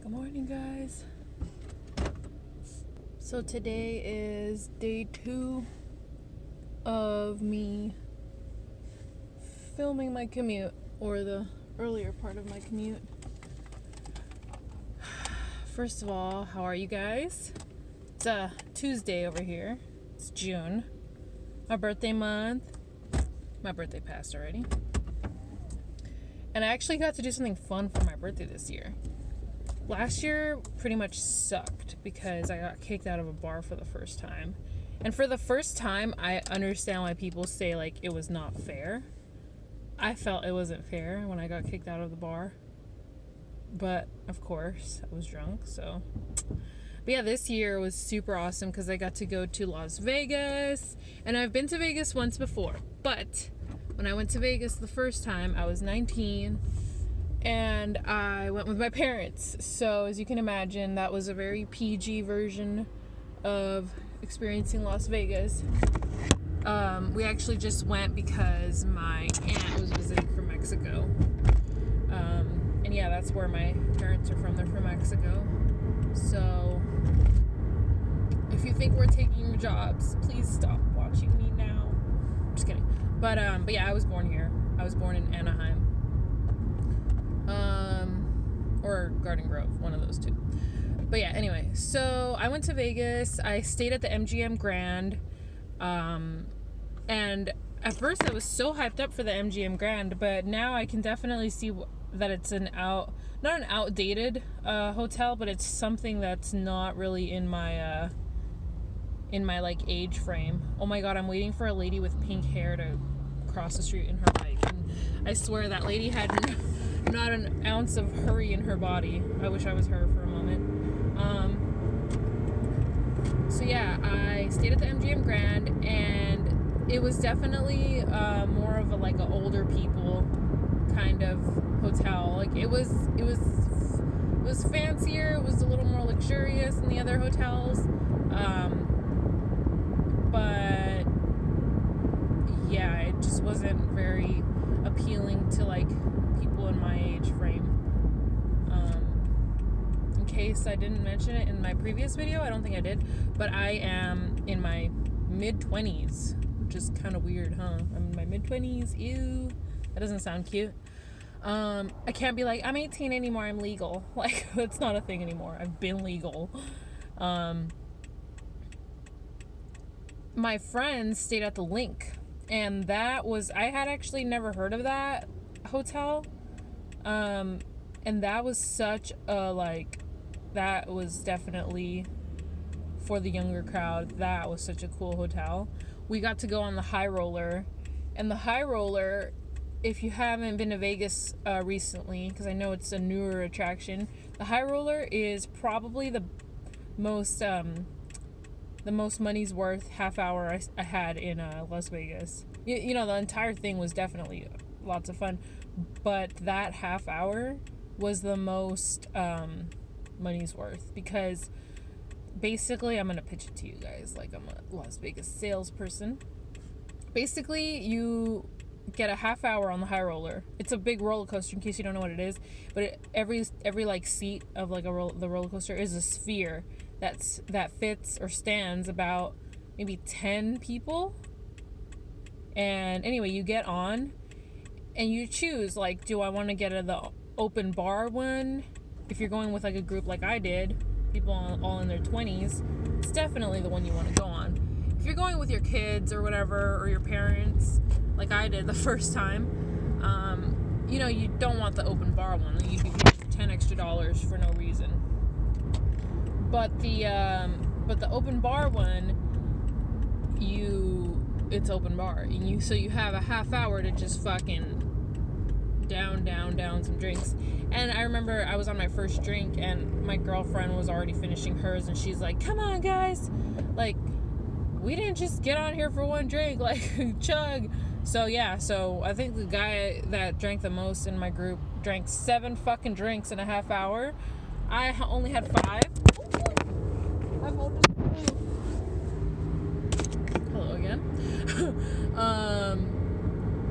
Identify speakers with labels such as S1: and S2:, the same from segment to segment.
S1: Good morning, guys. So today is day 2 of me filming my commute, or the earlier part of my commute. First of all, how are you guys? It's a Tuesday over here. It's June. My birthday month. My birthday passed already. And I actually got to do something fun for my birthday this year. Last year pretty much sucked because I got kicked out of a bar for the first time. And for the first time, I understand why people say, like, it was not fair. I felt it wasn't fair when I got kicked out of the bar. But, of course, I was drunk, so. But yeah, this year was super awesome because I got to go to Las Vegas. And I've been to Vegas once before. But when I went to Vegas the first time, I was 19. And I went with my parents. So, as you can imagine, that was a very PG version of experiencing Las Vegas. We actually just went because my aunt was visiting from Mexico. And yeah, that's where my parents are from. They're from Mexico. So, if you think we're taking your jobs, please stop watching me now. Just kidding. But yeah, I was born here. I was born in Anaheim. Or Garden Grove, one of those two. But yeah, anyway, so I went to Vegas. I stayed at the MGM Grand. And at first I was so hyped up for the MGM Grand, but now I can definitely see that it's not an outdated hotel, but it's something that's not really in my like age frame. Oh my god, I'm waiting for a lady with pink hair to cross the street in her bike, and I swear that lady had not an ounce of hurry in her body. I wish I was her for a moment. So yeah, I stayed at the MGM Grand, and it was definitely more of a older people kind of hotel. Like it was fancier. It was a little more luxurious than the other hotels. But yeah, it just wasn't very appealing to people in my age frame. In case I didn't mention it in my previous video, I don't think I did, but I am in my mid-20s, which is kind of weird, huh? I'm in my mid-20s. Ew, that doesn't sound cute. I can't be like, I'm 18 anymore, I'm legal. That's not a thing anymore. I've been legal. My friends stayed at the Link, and I had actually never heard of that hotel. And that was such a, that was definitely for the younger crowd. That was such a cool hotel. We got to go on the High Roller, and the High Roller, if you haven't been to Vegas recently, because I know it's a newer attraction, the High Roller is probably the most money's worth half hour I had in Las Vegas. You know, the entire thing was definitely lots of fun, but that half hour was the most money's worth, because basically, I'm gonna pitch it to you guys like I'm a Las Vegas salesperson. Basically, you get a half hour on the High Roller. It's a big roller coaster, in case you don't know what it is, but every seat of the roller coaster is a sphere that fits or stands about maybe 10 people. And anyway, you get on and you choose, do I want to get the open bar one? If you're going with a group like I did, people all in their 20s, it's definitely the one you want to go on. If you're going with your kids or whatever, or your parents, like I did the first time, you don't want the open bar one. You'd be paying $10 extra for no reason. But the open bar one, it's open bar, and so you have a half hour to just fucking down some drinks. And I remember I was on my first drink, and my girlfriend was already finishing hers, and she's like, "Come on, guys, we didn't just get on here for one drink, chug." So yeah, so I think the guy that drank the most in my group drank 7 fucking drinks in a half hour. I only had 5. Hello again.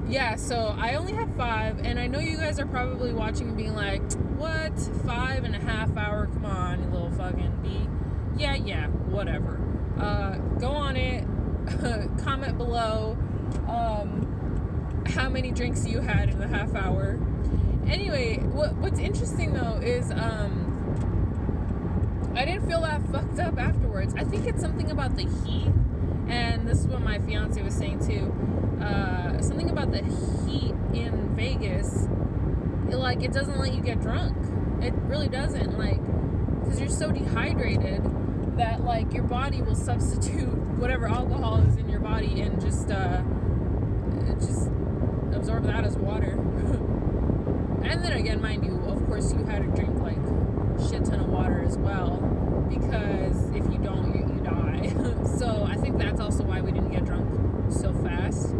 S1: yeah, so I only had 5, and I know you guys are probably watching and being like, what? 5.5 hours? Come on, you little fucking bee. Yeah, whatever. Go on it. Comment below how many drinks you had in the half hour. Anyway, what's interesting though is I didn't feel that fucked up afterwards. I think it's something about the heat, and this is what my fiance was saying too. Something about the heat in Vegas, it doesn't let you get drunk. It really doesn't, because you're so dehydrated that your body will substitute whatever alcohol is in your body and just absorb that as water. And then again, mind you, of course you had to drink shit ton of water as well, because if you don't, you die. So I think that's also why we didn't get drunk so fast.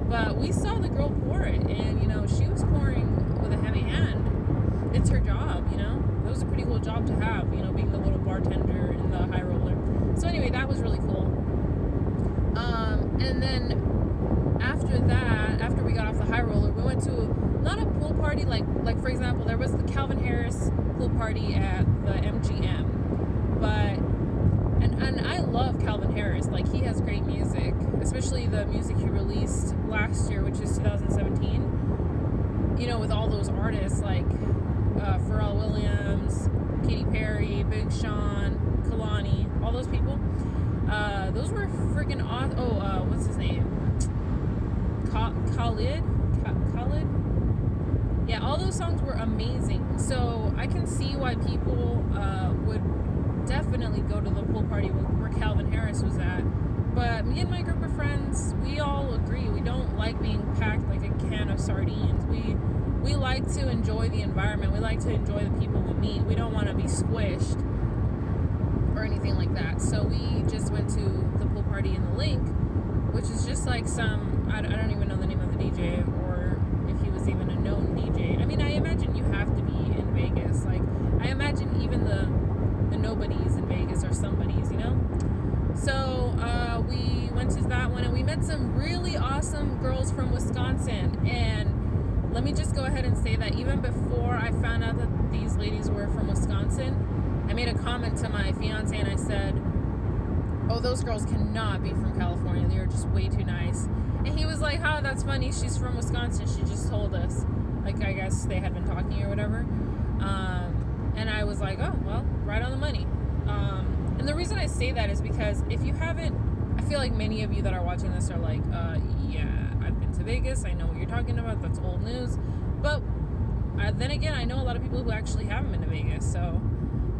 S1: But we saw the girl pour it, and she was pouring with a heavy hand. It's her job, it was a pretty cool job to have, being the little bartender in the high roller. So anyway, that was really cool. And then after that, after we got off the high roller, we went to not a pool party, like for example, there was the Calvin Harris pool party at the MGM, and I love Calvin Harris. He has great music, especially the music he released last year, which is 2017, with all those artists like Pharrell Williams, Katy Perry, Big Sean, Kalani, all those people. Those were freaking awesome. What's his name? Khalid? Yeah, all those songs were amazing. So I can see why people would definitely go to the pool party where Calvin Harris was at. But me and my group of friends, we all agree we don't like being packed like a can of sardines. We like to enjoy the environment. We like to enjoy the people we meet. We don't want to be squished or anything like that. So we just went to the pool party in the Link, which is just some, I don't even know the name of the DJ, or if he was even a known DJ. I mean, I imagine you have to be in Vegas. I imagine even the nobodies in Vegas are somebodies, So we went to that one, and we met some really awesome girls from Wisconsin. And let me just go ahead and say that even before I found out that these ladies were from Wisconsin, I made a comment to my fiance, and I said, oh, those girls cannot be from California. They are just way too nice. And he was like, oh, that's funny. She's from Wisconsin. She just told us. I guess they had been talking or whatever. And I was like, oh, well, right on the money. And the reason I say that is because if you haven't, I feel like many of you that are watching this are like, yeah, I've been to Vegas. I know what you're talking about. That's old news. But then again, I know a lot of people who actually haven't been to Vegas. So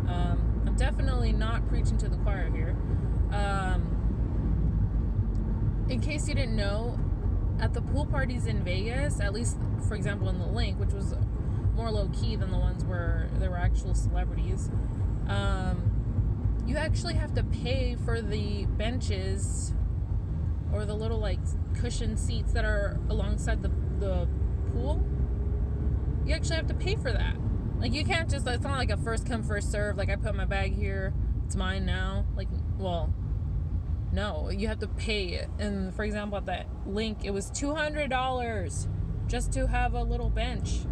S1: I'm definitely not preaching to the choir here. In case you didn't know, at the pool parties in Vegas, at least for example in the Link, which was more low-key than the ones where there were actual celebrities, you actually have to pay for the benches or the little cushioned seats that are alongside the pool. You actually have to pay for that. You can't just, it's not like a first come first serve, I put my bag here, it's mine now. No, you have to pay it. And for example, at that Link, it was $200 just to have a little bench,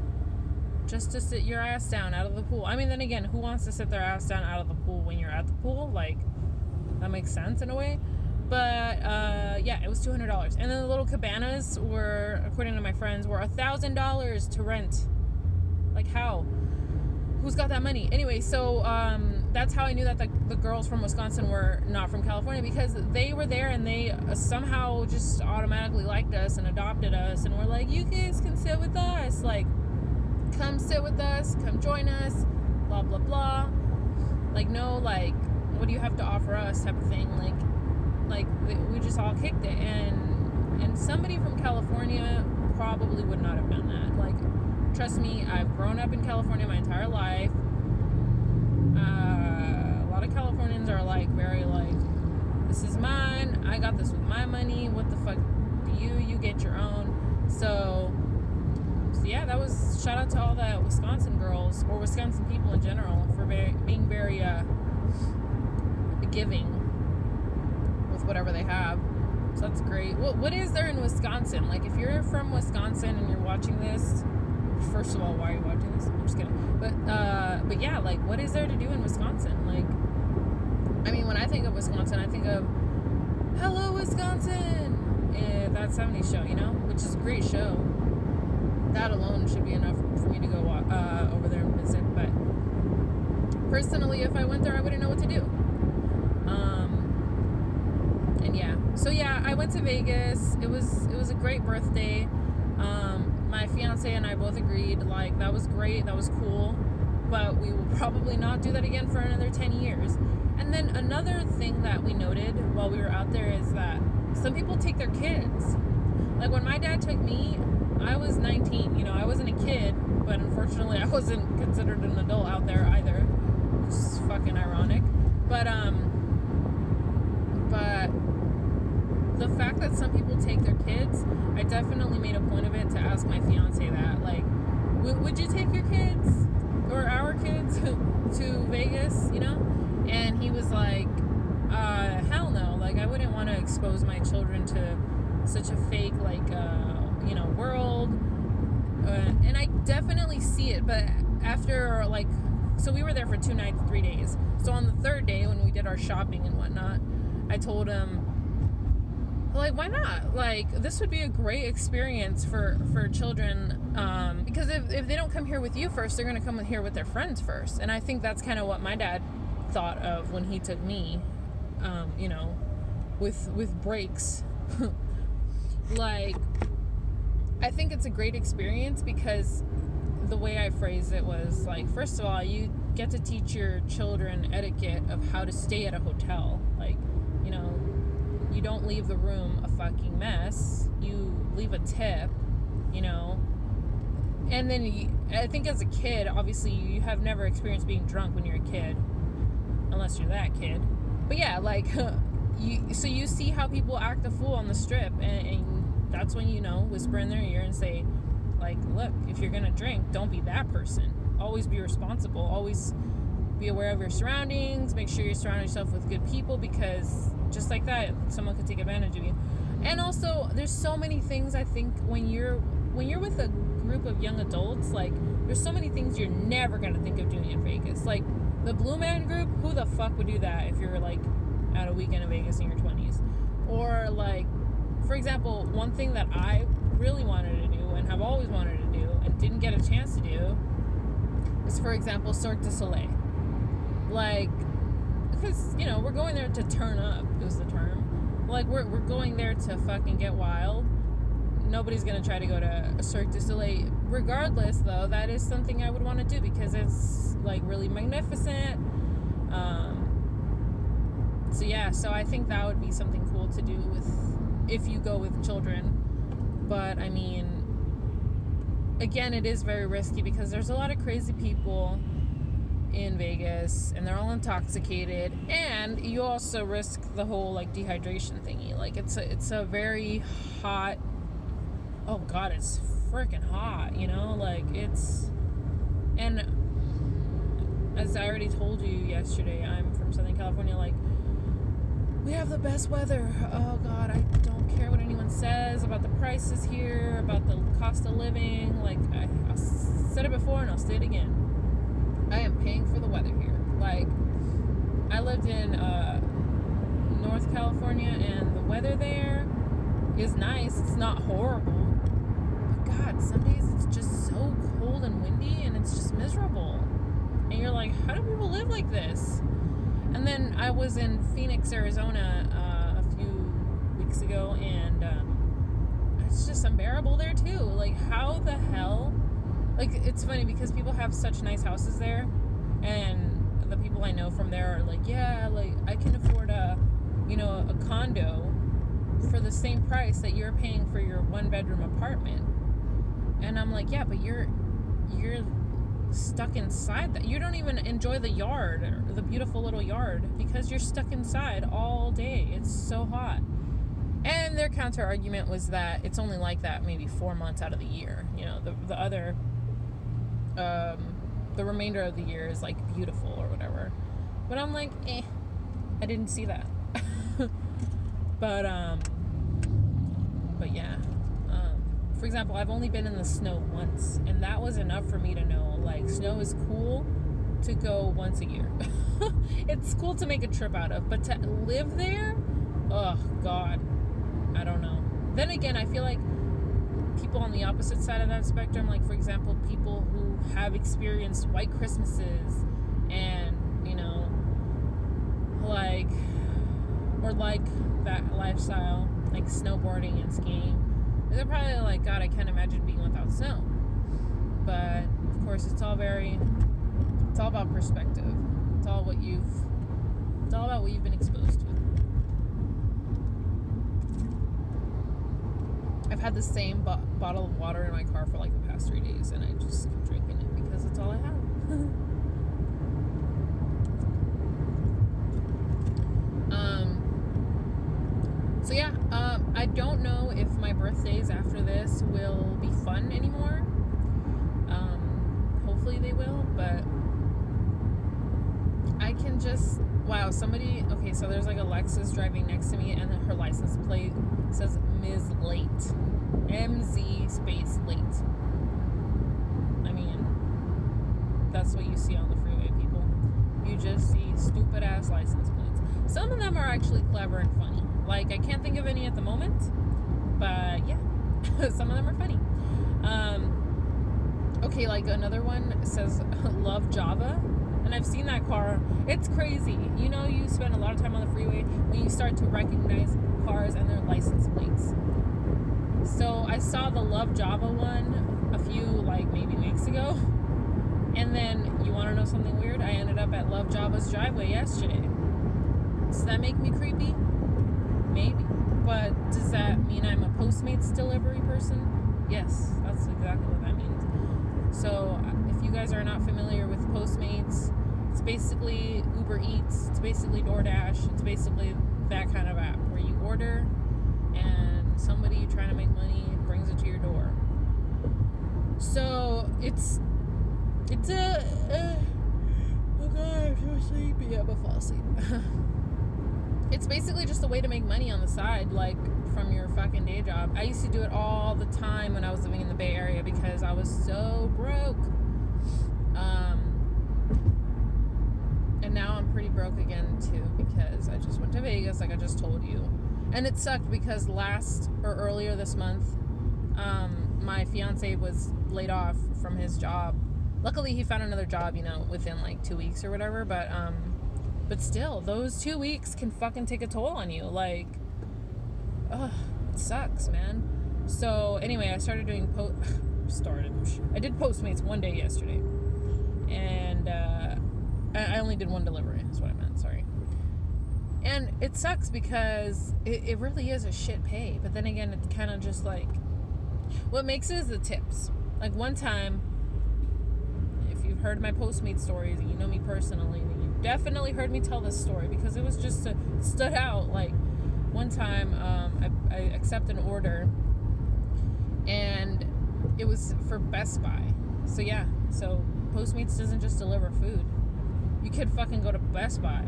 S1: just to sit your ass down out of the pool. I mean, then again, who wants to sit their ass down out of the pool when you're at the pool? That makes sense in a way. But yeah, it was $200. And then the little cabanas were, according to my friends, were $1,000 to rent. How? Who's got that money? Anyway, so that's how I knew that the girls from Wisconsin were not from California, because they were there and they somehow just automatically liked us and adopted us and were like, you guys can sit with us. Come sit with us. Come join us. Blah, blah, blah. No, what do you have to offer us type of thing. We just all kicked it. And somebody from California probably would not have done that. Trust me, I've grown up in California my entire life. A lot of Californians are very this is mine, I got this with my money, what the fuck do you get your own. So yeah, that was, shout out to all the Wisconsin girls, or Wisconsin people in general, for being very giving with whatever they have. So that's great. What is there in Wisconsin? Like, if you're from Wisconsin and you're watching this, first of all, why are you watching this? I'm just kidding. But yeah, like, what is there to do in Wisconsin? Like, I mean, when I think of Wisconsin, I think of Hello, Wisconsin! That 70s show, which is a great show. That alone should be enough for me to go over there and visit. But personally, if I went there, I wouldn't know what to do. I went to Vegas. It was a great birthday. My fiance and I both agreed, like, that was great, that was cool, but we will probably not do that again for another 10 years. And then another thing that we noted while we were out there is that some people take their kids. Like, when my dad took me, I was 19. I wasn't a kid, but unfortunately I wasn't considered an adult out there either, which is fucking ironic. But the fact that some people take their kids, I definitely made a point of it to ask my fiance that, like, would you take your kids or our kids to Vegas, And he was like, hell no. Like, I wouldn't want to expose my children to such a fake, like, world. And I definitely see it, but after, like, so we were there for 2 nights, 3 days. So on the third day, when we did our shopping and whatnot, I told him, like, why not? Like, this would be a great experience for children, because if they don't come here with you first, they're going to come here with their friends first. And I think that's kind of what my dad thought of when he took me, with breaks. Like, I think it's a great experience because the way I phrased it was, like, first of all, you get to teach your children etiquette of how to stay at a hotel. Like, you don't leave the room a fucking mess. You leave a tip, And then I think as a kid, obviously, you have never experienced being drunk when you're a kid. Unless you're that kid. But yeah, like, you see how people act a fool on the strip. And that's when, whisper in their ear and say, like, look, if you're going to drink, don't be that person. Always be responsible. Always be aware of your surroundings. Make sure you surround yourself with good people, because just like that, someone could take advantage of you. And also, there's so many things, I think, when you're with a group of young adults, like, there's so many things you're never going to think of doing in Vegas. Like, the Blue Man Group, who the fuck would do that if you're, like, at a weekend in Vegas in your 20s? Or, like, for example, one thing that I really wanted to do and have always wanted to do and didn't get a chance to do is, for example, Cirque du Soleil. Like, because, we're going there to turn up, is the term. Like, we're going there to fucking get wild. Nobody's going to try to go to a Cirque du Soleil. Regardless, though, that is something I would want to do because it's, like, really magnificent. So I think that would be something cool to do if you go with children. But, I mean, again, it is very risky because there's a lot of crazy people in Vegas, and they're all intoxicated, and you also risk the whole, like, dehydration thingy. Like, it's a very hot, oh god, it's freaking hot, like, it's, and as I already told you yesterday, I'm from Southern California. Like, we have the best weather. Oh god, I don't care what anyone says about the prices here, about the cost of living. Like, I said it before and I'll say it again. I am paying for the weather here. Like, I lived in North California, and the weather there is nice. It's not horrible. But God, some days it's just so cold and windy, and it's just miserable. And you're like, how do people live like this? And then I was in Phoenix, Arizona a few weeks ago, and it's just unbearable there too. Like, how the hell? Like, it's funny because people have such nice houses there, and the people I know from there are like, yeah, like, I can afford a condo for the same price that you're paying for your 1-bedroom apartment. And I'm like, yeah, but you're stuck inside that. You don't even enjoy the yard, or the beautiful little yard, because you're stuck inside all day. It's so hot. And their counter argument was that it's only like that maybe 4 months out of the year. The other the remainder of the year is, like, beautiful or whatever. But I'm like, I didn't see that. But But yeah. For example, I've only been in the snow once, and that was enough for me to know, like, snow is cool to go once a year. It's cool to make a trip out of, but to live there, oh God, I don't know. Then again, I feel like people on the opposite side of that spectrum, like, for example, people who have experienced white Christmases and, you know, like, or like that lifestyle, like snowboarding and skiing, they're probably like, God, I can't imagine being without snow. But of course, it's all about perspective. It's all about what you've been exposed to. I've had the same bottle of water in my car for like the past 3 days, and I just keep drinking it because it's all I have. So yeah, I don't know if my birthdays after this will be fun anymore. Hopefully they will, but I can just, wow, somebody, okay, so there's like a Lexus driving next to me, and her license plate says Ms. Late. MZ space late. I mean, that's what you see on the freeway, people. You just see stupid ass license plates. Some of them are actually clever and funny. Like, I can't think of any at the moment, but yeah, some of them are funny. Okay, like another one says Love Java, and I've seen that car. It's crazy. You know, you spend a lot of time on the freeway when you start to recognize cars and their license plates. So I saw the Love Java one a few, like, maybe weeks ago, and then, you want to know something weird? I ended up at Love Java's driveway yesterday. Does that make me creepy? Maybe. But does that mean I'm a Postmates delivery person? Yes, that's exactly what that means. So if you guys are not familiar with Postmates, it's basically Uber Eats, it's basically DoorDash, it's basically that kind of app where you order and somebody trying to make money brings it to your door. So it's a oh God, I'm so sleepy. I'm gonna fall asleep. It's basically just a way to make money on the side, like, from your fucking day job. I used to do it all the time when I was living in the Bay Area because I was so broke. And now I'm pretty broke again, too, because I just went to Vegas, like I just told you. And it sucked because earlier this month, my fiance was laid off from his job. Luckily, he found another job, you know, within like 2 weeks or whatever, but still, those 2 weeks can fucking take a toll on you. Like, ugh, it sucks, man. So, anyway, I started doing I did Postmates one day yesterday. And, I only did one delivery, is what I meant, sorry. And it sucks because it really is a shit pay. But then again, it's kind of just like, what makes it is the tips. Like, one time, if you've heard my Postmates stories and you know me personally, then you definitely heard me tell this story because it was just stood out. Like, one time I accepted an order and it was for Best Buy. So yeah, so Postmates doesn't just deliver food. You could fucking go to Best Buy.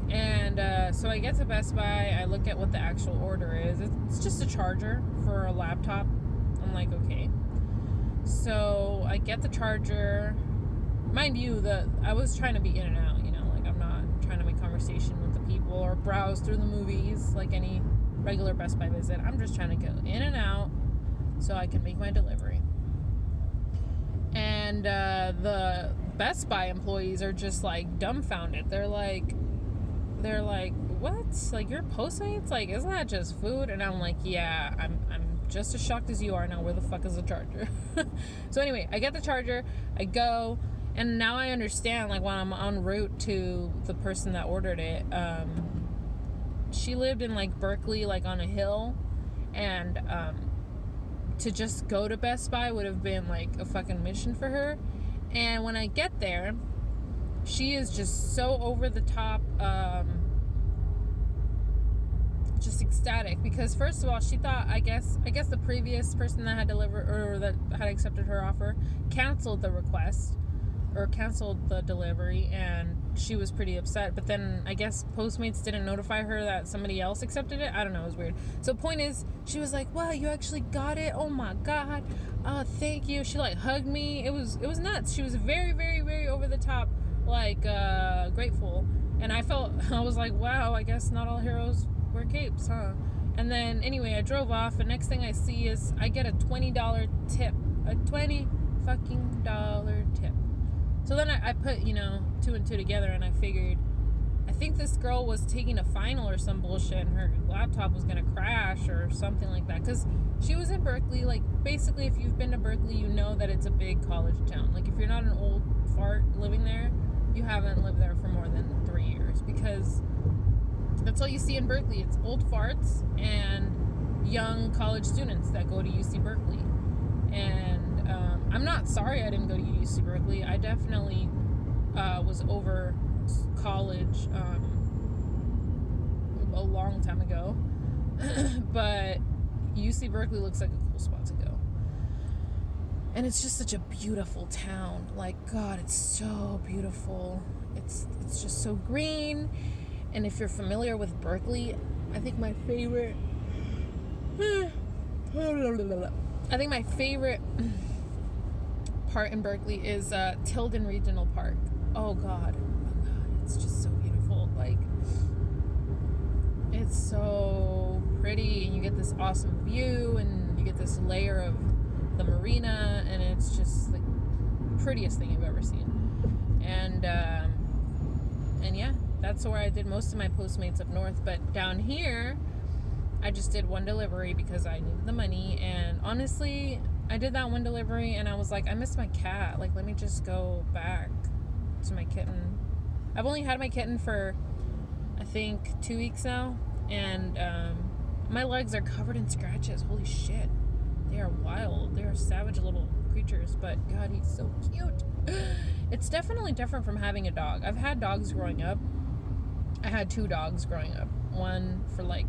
S1: And so I get to Best Buy, I look at what the actual order is. It's just a charger for a laptop. I'm like, okay. So I get the charger. Mind you, I was trying to be in and out, you know, like I'm not trying to make conversation with the people or browse through the movies like any regular Best Buy visit. I'm just trying to go in and out so I can make my delivery. And the Best Buy employees are just like dumbfounded. They're like, what? Like, you're Postmates? Like, isn't that just food? And I'm like, yeah, I'm just as shocked as you are now. Where the fuck is the charger? So anyway, I get the charger, I go, and now I understand, like, when I'm en route to the person that ordered it, she lived in, like, Berkeley, like, on a hill, and to just go to Best Buy would have been, like, a fucking mission for her. And when I get there, she is just so over the top, just ecstatic, because first of all, she thought, I guess the previous person that had delivered or that had accepted her offer canceled the request, or canceled the delivery, and she was pretty upset. But then I guess Postmates didn't notify her that somebody else accepted it. I don't know, it was weird. So point is, she was like, wow, you actually got it, oh my god, thank you. She like hugged me. It was nuts. She was very, very, very over the top, like grateful. And I was like, wow, I guess not all heroes wear capes, huh? And then anyway, I drove off, and next thing I see is I get a $20 tip. A $20 fucking tip. So then I put, two and two together, and I figured, I think this girl was taking a final or some bullshit, and her laptop was gonna crash or something like that. Because she was in Berkeley. Like, basically, if you've been to Berkeley, you know that it's a big college town. Like, if you're not an old fart living there, you haven't lived there for more than 3 years. Because that's all you see in Berkeley. It's old farts and young college students that go to UC Berkeley. And I'm not sorry I didn't go to UC Berkeley. I definitely was over college a long time ago. But UC Berkeley looks like a cool spot to go. And it's just such a beautiful town. Like, God, it's so beautiful. It's just so green. And if you're familiar with Berkeley, I think my favorite part in Berkeley is Tilden Regional Park. Oh God, it's just so beautiful. Like, it's so pretty, and you get this awesome view, and you get this layer of the marina, and it's just the prettiest thing you've ever seen. And yeah, that's where I did most of my Postmates up north. But down here, I just did one delivery because I needed the money. And honestly, I did that one delivery, and I was like, I miss my cat. Like, let me just go back to my kitten. I've only had my kitten for, I think, 2 weeks now. And my legs are covered in scratches. Holy shit. They are wild. They are savage little creatures. But God, he's so cute. It's definitely different from having a dog. I've had dogs growing up. I had 2 dogs growing up. One for like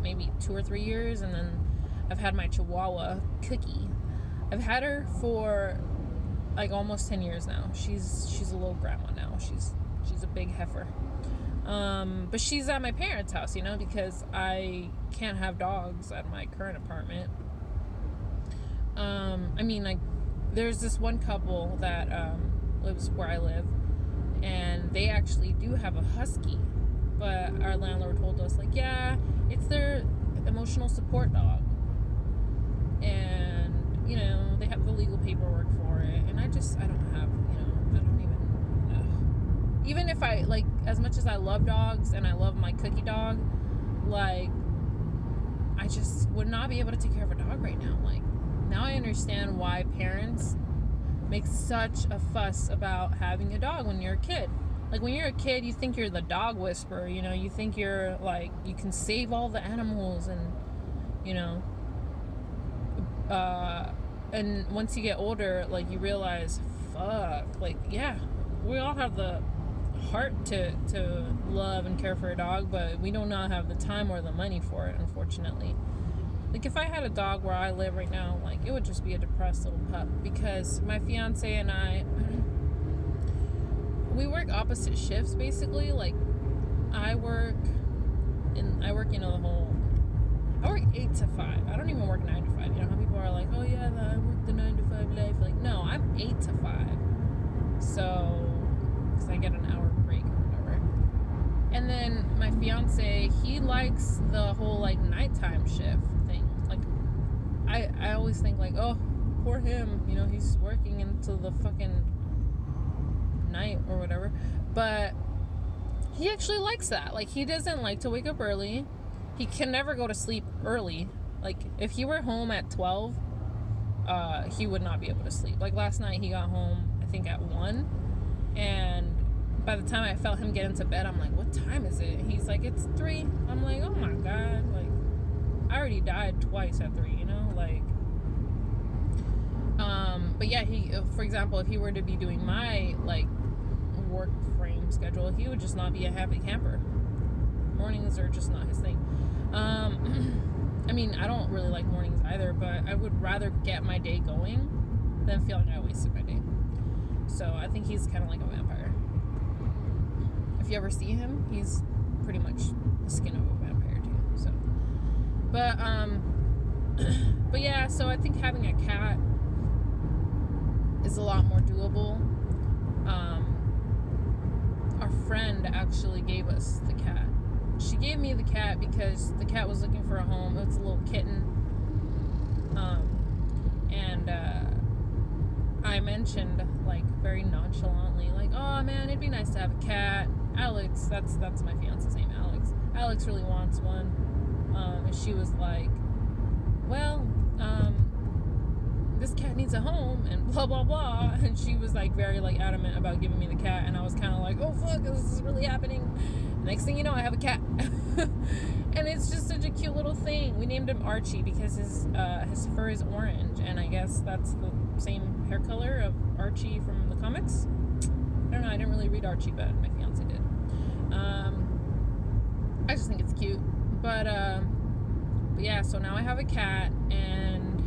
S1: maybe 2 or 3 years, and then I've had my Chihuahua, Cookie. I've had her for like almost 10 years now. She's a little grandma now. She's a big heifer. But she's at my parents' house, because I can't have dogs at my current apartment. There's this one couple that lives where I live, and they actually do have a husky, but our landlord told us, like, yeah, it's their emotional support dog, and they have the legal paperwork for it, and I don't have, I don't even know. Even if I, like, as much as I love dogs and I love my Cookie dog, like, I just would not be able to take care of a dog right now. Like, now I understand why parents make such a fuss about having a dog when you're a kid. Like, when you're a kid, you think you're the dog whisperer, you think you're, like, you can save all the animals, and, and once you get older, like, you realize, fuck, like, yeah, we all have the heart to love and care for a dog, but we do not have the time or the money for it, unfortunately. Like, if I had a dog where I live right now, like, it would just be a depressed little pup, because my fiance and I, we work opposite shifts, basically. Like, I work, I work 8 to 5. I don't even work 9 to 5. How people are like, oh yeah, I work the 9 to 5 life. Like, no, I'm 8 to 5. So, because I get an hour break or whatever. And then my fiance, he likes the whole, like, nighttime shift thing. Like, I always think, like, oh, poor him, he's working until the fucking night or whatever. But he actually likes that. Like, he doesn't like to wake up early. He can never go to sleep early. Like, if he were home at 12, he would not be able to sleep. Like, last night he got home, I think, at 1, and by the time I felt him get into bed, I'm like, what time is it? He's like, it's 3. I'm like, oh my God, like, I already died twice at 3, like, but yeah, he, for example, if he were to be doing my, like, work frame schedule, he would just not be a happy camper. Mornings are just not his thing. I don't really like mornings either, but I would rather get my day going than feel like I wasted my day. So I think he's kind of like a vampire. If you ever see him, he's pretty much the skin of a vampire too. So, but yeah. So I think having a cat is a lot more doable. Our friend actually gave us the cat. She gave me the cat because the cat was looking for a home. It was a little kitten. And I mentioned, like, very nonchalantly, like, oh man, it'd be nice to have a cat. Alex, that's my fiance's name, Alex. Alex really wants one. And she was like, well, this cat needs a home and blah blah blah, and she was like very like adamant about giving me the cat, and I was kind of like, oh fuck, this is really happening. Next thing you know, I have a cat. And it's just such a cute little thing. We named him Archie because his fur is orange, and I guess that's the same hair color of Archie from the comics. I don't know, I didn't really read Archie, but my fiance did. I just think it's cute. But yeah, so now I have a cat, and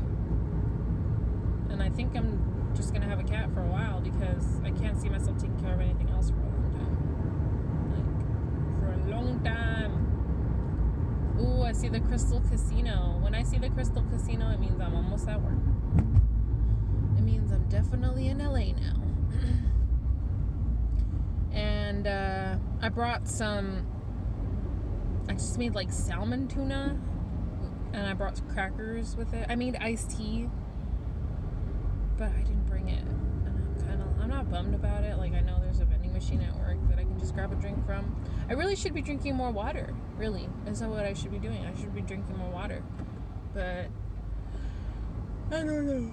S1: I think I'm just gonna have a cat for a while because I can't see myself taking care of anything else for a long time. Like, for a long time. Ooh, I see the Crystal Casino. When I see the Crystal Casino, it means I'm almost at work. It means I'm definitely in LA now. And I brought some, I just made like salmon tuna, and I brought crackers with it. I made iced tea, but I didn't bring it, and I'm not bummed about it. Like, I know there's a vending machine at work that I can just grab a drink from. I really should be drinking more water, really. That's not what I should be doing. I should be drinking more water, but I don't know.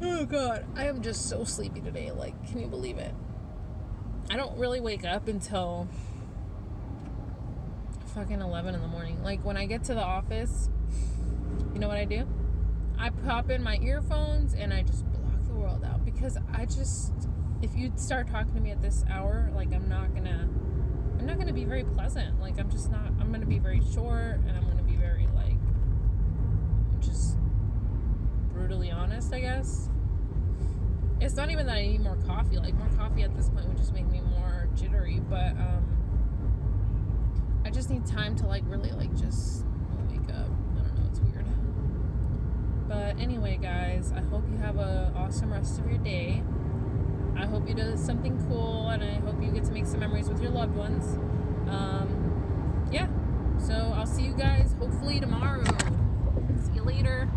S1: Oh god, I am just so sleepy today. Like, can you believe it? I don't really wake up until fucking 11 in the morning. Like, when I get to the office, you know what I do? I pop in my earphones and I just block the world out, because I just, if you start talking to me at this hour, like, I'm not gonna be very pleasant. Like, I'm gonna be very short, and I'm gonna be very, like, just brutally honest, I guess. It's not even that I need more coffee. Like, more coffee at this point would just make me more jittery, but I just need time to, like, really, like, just wake up. I don't know, it's weird. But anyway, guys, I hope you have an awesome rest of your day. I hope you do something cool, and I hope you get to make some memories with your loved ones. Yeah, so I'll see you guys hopefully tomorrow. See you later.